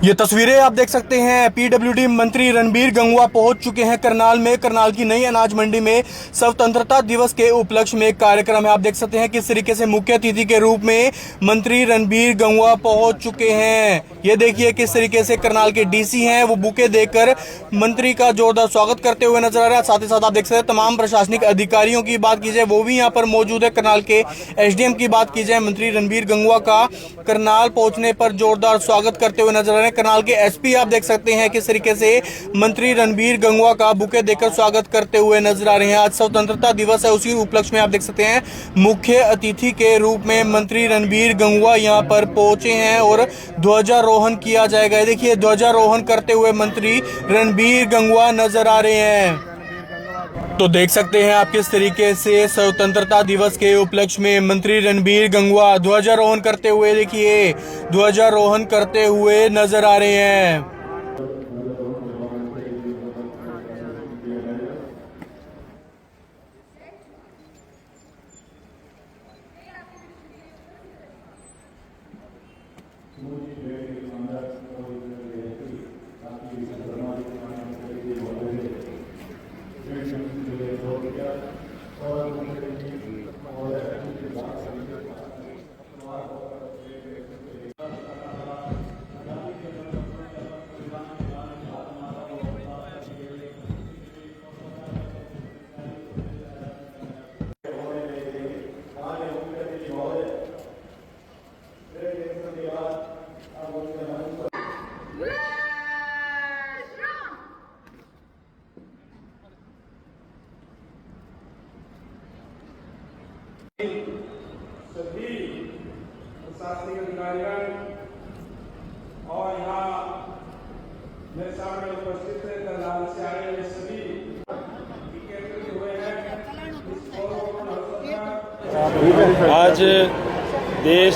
ये तस्वीरें आप देख सकते हैं। पीडब्ल्यूडी मंत्री रणबीर गंगवा पहुंच चुके हैं करनाल में। करनाल की नई अनाज मंडी में स्वतंत्रता दिवस के उपलक्ष्य में एक कार्यक्रम है। आप देख सकते हैं किस तरीके से मुख्य अतिथि के रूप में मंत्री रणबीर गंगवा पहुंच चुके हैं। ये देखिए किस तरीके से करनाल के डीसी हैं वो बुके देकर मंत्री का जोरदार स्वागत करते हुए नजर आ रहा है। साथ ही साथ आप देख सकते हैं तमाम प्रशासनिक अधिकारियों की बात की जाए वो भी यहाँ पर मौजूद है। करनाल के एसडीएम की बात की जाए, मंत्री रणबीर गंगवा का करनाल पहुंचने पर जोरदार स्वागत करते हुए नजर आ रहे हैं। करनाल के एसपी आप देख सकते हैं किस तरीके से मंत्री रणबीर गंगवा का बुके देकर स्वागत करते हुए नजर आ रहे हैं। आज स्वतंत्रता दिवस है, उसी उपलक्ष्य में आप देख सकते हैं मुख्य अतिथि के रूप में मंत्री रणबीर गंगवा यहां पर पहुंचे हैं और ध्वजारोहण किया जाएगा। देखिए ध्वजारोहण करते हुए मंत्री रणबीर गंगवा नजर आ रहे हैं। तो देख सकते हैं आप किस तरीके से स्वतंत्रता दिवस के उपलक्ष्य में मंत्री रणबीर गंगवा ध्वजारोहण करते हुए, देखिए ध्वजारोहण करते हुए नजर आ रहे हैं। सभी प्रशासनिक अधिकारीगण और यहाँ मेरे सामने उपस्थित है करनाल से आए हुए सभी एकत्रित हुए हैं। आज देश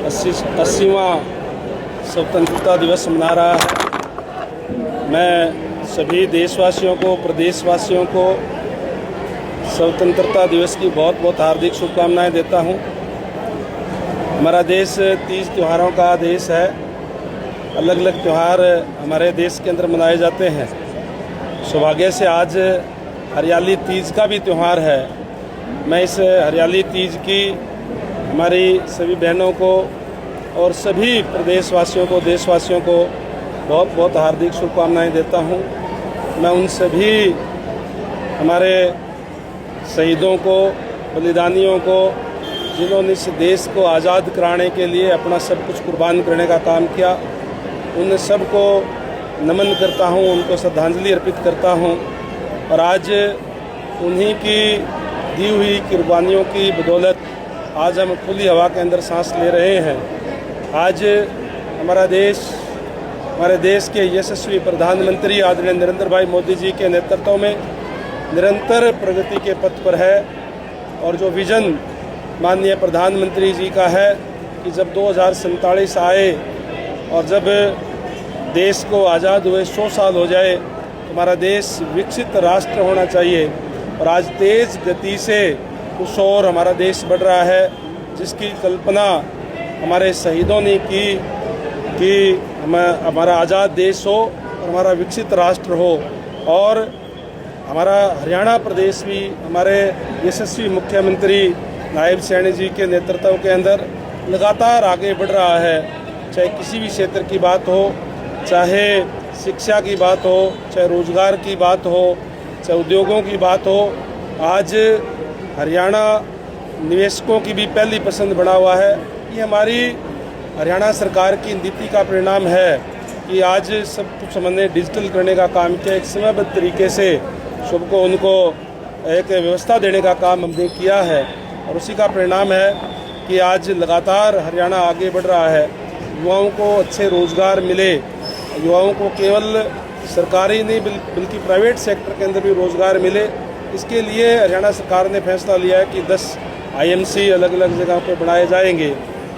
80वां स्वतंत्रता दिवस मना रहा है। मैं सभी देशवासियों को, प्रदेशवासियों को स्वतंत्रता दिवस की बहुत बहुत हार्दिक शुभकामनाएं देता हूं। हमारा देश 30 त्योहारों का देश है। अलग अलग त्यौहार हमारे देश के अंदर मनाए जाते हैं। सौभाग्य से आज हरियाली तीज का भी त्यौहार है। मैं इस हरियाली तीज की हमारी सभी बहनों को और सभी प्रदेशवासियों को, देशवासियों को बहुत बहुत हार्दिक शुभकामनाएं देता हूं। मैं उन सभी हमारे शहीदों को, बलिदानियों को, जिन्होंने इस देश को आज़ाद कराने के लिए अपना सब कुछ कुर्बान करने का काम किया, उन सब को नमन करता हूं, उनको श्रद्धांजलि अर्पित करता हूं। और आज उन्हीं की दी हुई कुर्बानियों की बदौलत आज हम खुली हवा के अंदर सांस ले रहे हैं। आज हमारे देश के यशस्वी प्रधानमंत्री आदरणीय नरेंद्र भाई मोदी जी के नेतृत्व में निरंतर प्रगति के पथ पर है। और जो विजन माननीय प्रधानमंत्री जी का है कि जब 2047 आए और जब देश को आज़ाद हुए 100 साल हो जाए तो हमारा देश विकसित राष्ट्र होना चाहिए। और आज तेज़ गति से उस ओर हमारा देश बढ़ रहा है, जिसकी कल्पना हमारे शहीदों ने की कि हमारा आज़ाद देश हो और हमारा विकसित राष्ट्र हो। और हमारा हरियाणा प्रदेश भी हमारे यशस्वी मुख्यमंत्री नायब सैनी जी के नेतृत्व के अंदर लगातार आगे बढ़ रहा है। चाहे किसी भी क्षेत्र की बात हो, चाहे शिक्षा की बात हो, चाहे रोजगार की बात हो, चाहे उद्योगों की बात हो, आज हरियाणा निवेशकों की भी पहली पसंद बना हुआ है। ये हमारी हरियाणा सरकार की नीति का परिणाम है कि आज सब कुछ हमने डिजिटल करने का काम किया। एक समयबद्ध तरीके से सबको उनको एक व्यवस्था देने का काम हमने किया है और उसी का परिणाम है कि आज लगातार हरियाणा आगे बढ़ रहा है। युवाओं को अच्छे रोजगार मिले, युवाओं को केवल सरकारी नहीं बल्कि प्राइवेट सेक्टर के अंदर भी रोजगार मिले। इसके लिए हरियाणा सरकार ने फैसला लिया है कि 10 IMC अलग अलग जगहों पर बनाए जाएंगे,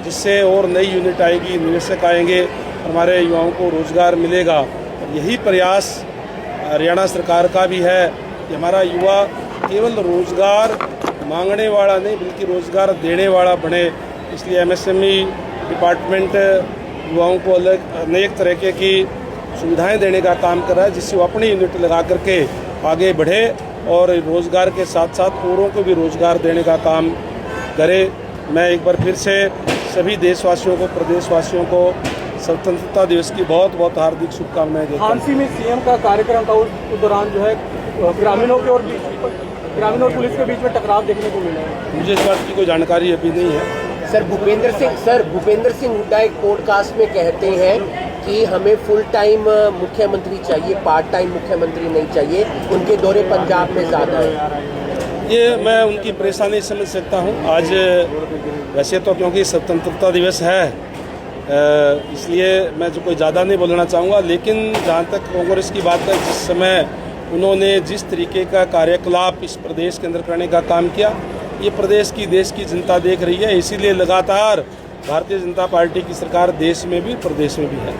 जिससे और नई यूनिट आएगी, निवेशक आएंगे, हमारे युवाओं को रोजगार मिलेगा। और यही प्रयास हरियाणा सरकार का भी है कि हमारा युवा केवल रोजगार मांगने वाला नहीं बल्कि रोजगार देने वाला बने। इसलिए MSME डिपार्टमेंट युवाओं को अनेक तरह की सुविधाएं देने का काम कर रहा है, जिससे वो अपनी यूनिट लगा करके आगे बढ़े और रोज़गार के साथ साथ औरों को भी रोज़गार देने का काम करे। मैं एक बार फिर से सभी देशवासियों को, प्रदेशवासियों को स्वतंत्रता दिवस की बहुत बहुत हार्दिक शुभकामनाएं देता हूँ। झांसी में सीएम का कार्यक्रम था, उस दौरान जो है ग्रामीणों और पुलिस के बीच में टकराव देखने को मिला है। मुझे इस बात की कोई जानकारी अभी नहीं है। सर भूपेंद्र सिंह हुड्डा एक पॉडकास्ट में कहते हैं कि हमें फुल टाइम मुख्यमंत्री चाहिए, पार्ट टाइम मुख्यमंत्री नहीं चाहिए, उनके दौरे पंजाब में ज़्यादा है। ये मैं उनकी परेशानी समझ सकता हूँ। आज वैसे तो क्योंकि स्वतंत्रता दिवस है, इसलिए मैं जो कोई ज़्यादा नहीं बोलना चाहूँगा, लेकिन जहाँ तक कांग्रेस की बात है, जिस समय उन्होंने जिस तरीके का कार्यकलाप इस प्रदेश के अंदर करने का काम किया, ये प्रदेश की, देश की जनता देख रही है। इसीलिए लगातार भारतीय जनता पार्टी की सरकार देश में भी, प्रदेश में भी है।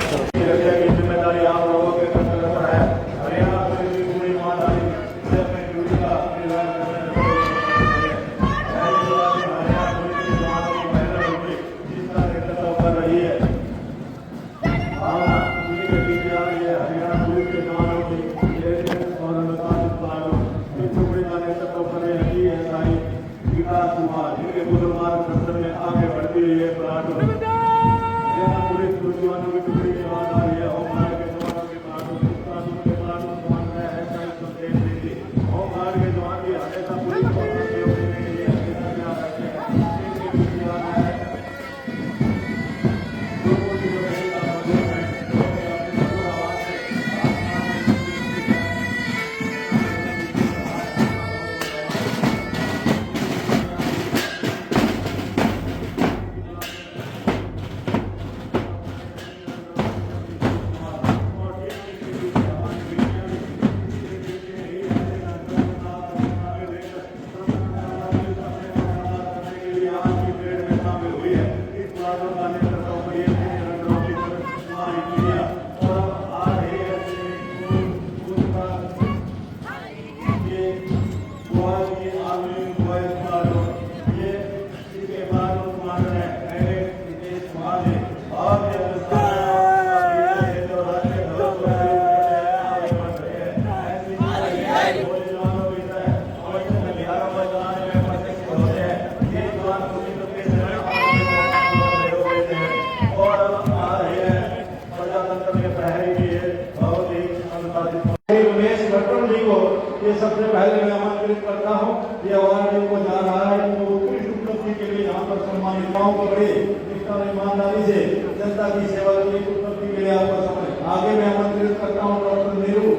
ये सबसे पहले मैं आमंत्रित करता हूँ। ये अवार्ड जिनको जा रहा है, तो उत्कृष्ट उपलब्धि के लिए यहाँ पर सम्मानित को बड़े निष्ठा और ईमानदारी से जनता की सेवा की उपलब्धि के लिए आपका समय। आगे मैं आमंत्रित करता हूँ डॉक्टर नीरू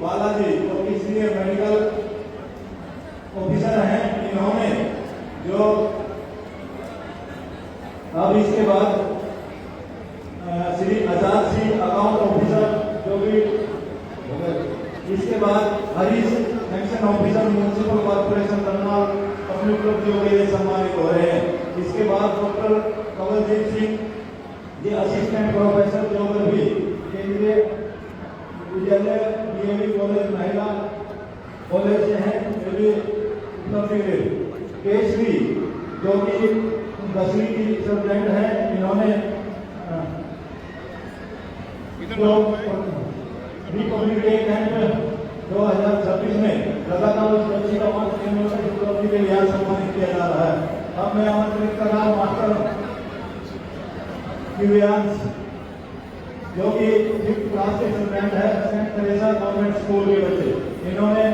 बालाजी, जो कि सीनियर मेडिकल ऑफिसर हैं। इन्होंने जो अब इसके बाद श्री आजाद सिंह अकाउंट ऑफिसर, जो भी इसके बाद Harish section officer municipal corporation Karnal अपनी उपलब्धियों के लिए सम्मानित हो रहे हैं। इसके बाद doctor Kamaljeet Singh ji assistant professor geography केंद्रीय विद्यालय डीएवी कॉलेज महिला कॉलेज से हैं, जो भी उपलब्धि हुए। केसरी जो कि 10वीं की स्टूडेंट है, इन्होंने रिपब्लिक डे कैंप 2026 में लगातार उस बच्ची का उपलब्धि के लिए सम्मानित किया जा रहा है। अब मैं आमंत्रित कर रहा हूँ मास्टर दिव्यांश, जो कि 5th क्लास के स्टूडेंट है, सेंट टेरेसा कॉन्वेंट स्कूल के बच्चे। इन्होंने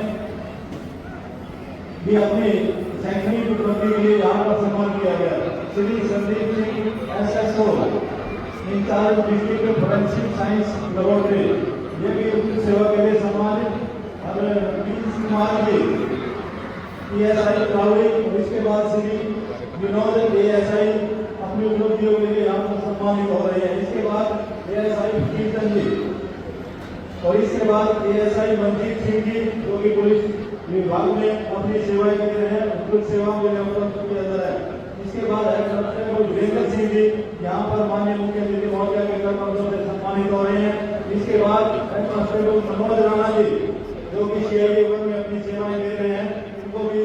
भी अपनी शैक्षणिक उपलब्धि के लिए यहाँ पर सम्मान किया गया। Shri Sandeep Singh SSO, incharge district forensic science laboratory, ये भी उनकी सेवा के लिए सम्मानित। और कुमार जी PSI प्रावड़ी, इसके बाद श्री विनोद ASI अपनी उपलब्धियों के लिए यहाँ पर सम्मानित हो रहे हैं। इसके बाद ASI कीर्तन जी, और इसके बाद ASI मनजीत सिंह जी, जो कि पुलिस विभाग में अपनी सेवाएं दे रहे हैं, कुछ सेवाओं के लिए उपलब्ध किया जा रहा है। इसके बाद वीरेंद्र सिंह जी यहाँ पर माननीय मुख्य अतिथि महोदय के कर्मचारियों से सम्मानित हो रहे हैं। इसके बाद मनोज राणा जी, जो कि CIA-1 में अपनी सेवाएं दे रहे हैं, इनको भी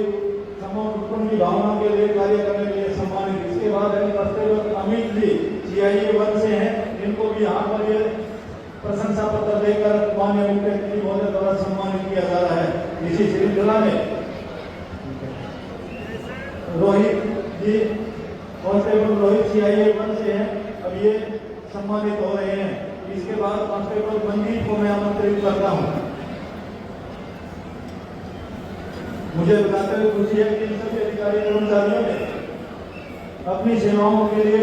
समर्पण की भावना के लिए कार्य करने के लिए सम्मानित। इसके बाद अमित जी CIA-1 से हैं, इनको भी यहाँ पर ये प्रशंसा पत्र देकर माननीय मुख्य अतिथि महोदय द्वारा सम्मानित किया जा रहा है। इसी श्रृंखला में रोहित जी कांस्टेबल रोहित CIA 1 से हैं, अब ये सम्मानित हो रहे हैं। इसके बाद कांस्टेबल मनदीप को मैं आमंत्रित करता हूँ। मुझे बताते हुए खुशी है कि इन सभी अधिकारी कर्मचारियों ने अपनी सेवाओं के लिए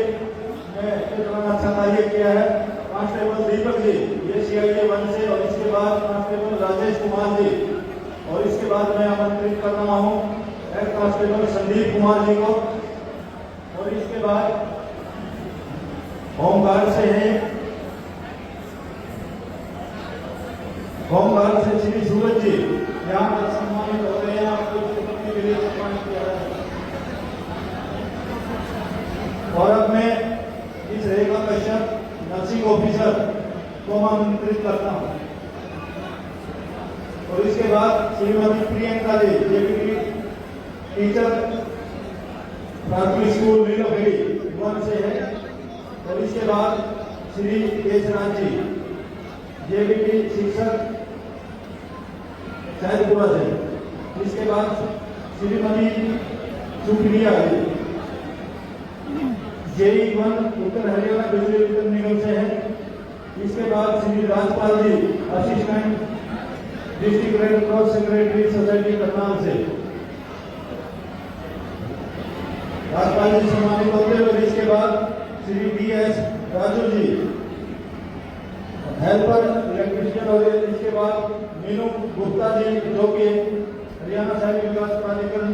अच्छा कार्य किया है। कांस्टेबल दीपक जी ये CIA 1 से, और इसके बाद कांस्टेबल राजेश कुमार जी, और इसके बाद मैं आमंत्रित कर रहा हूँ हेड कांस्टेबल संदीप कुमार जी को, और इसके बाद होमगार्ड से हैं, होमगार्ड से श्री सूरज जी यहाँ पर सम्मानित हो रहे हैं। आपको के लिए सम्मानित किया है। और अब मैं इस रेखा कश्यप नर्सिंग ऑफिसर को आमंत्रित करता हूँ, और इसके बाद श्रीमती प्रियंका जी जेपीटी टीचर प्राथमिक स्कूल नीलोखेड़ी 1 से है, और इसके बाद श्री केशराज जी जेपीटी शिक्षक शायदपुरा से, इसके बाद श्रीमती सुप्रिया जी JEE 1 उत्तर हरियाणा बिजली वितरण निगम से है, इसके बाद Shri Rajpal ji assistant district red cross secretary society Karnal से, राजपाल जी सम्मानित होते हुए। इसके बाद Shri DS Raju ji helper electrician, और इसके बाद मीनू गुप्ता जी जो कि हरियाणा शहरी विकास प्राधिकरण